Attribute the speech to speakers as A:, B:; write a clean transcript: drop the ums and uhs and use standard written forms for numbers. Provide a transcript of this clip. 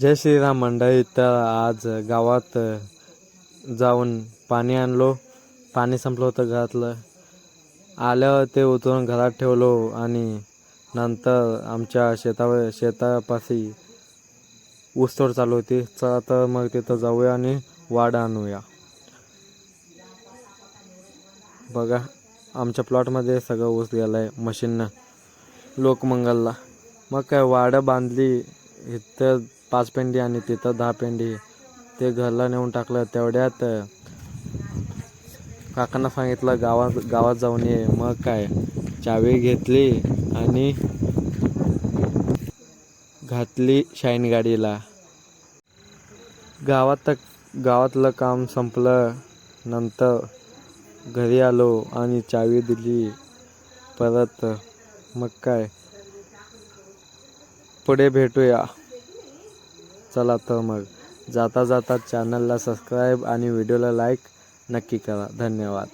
A: जय श्रीराम मंडळी. तर आज गावात जाऊन पाणी आणलो. पाणी संपलं होतं घरातलं. आल्यावर ते उतरून घरात ठेवलो आणि नंतर आमच्या शेतापाशी ऊसतोड चालू होती. चला तर मग तिथं जाऊया आणि वाढ आणूया. बघा, आमच्या प्लॉटमध्ये सगळं ऊस गेला आहे मशीननं लोकमंगलला. मग काय वाडं बांधली. इथं 5 पेंडी आणि तिथं 10 पेंडी. ते घरला नेऊन टाकलं. तेवढ्यात काकांना सांगितलं गावात जाऊन ये. मग काय चावी घेतली आणि घातली शाईन गाडीला. गावातलं काम संपलं. नंतर घरी आलो आणि चावी दिली परत. मग काय पुढे भेटूया. चला तर मग जाता चॅनलला सबस्क्राईब आणि व्हिडिओला लाईक नक्की करा. धन्यवाद.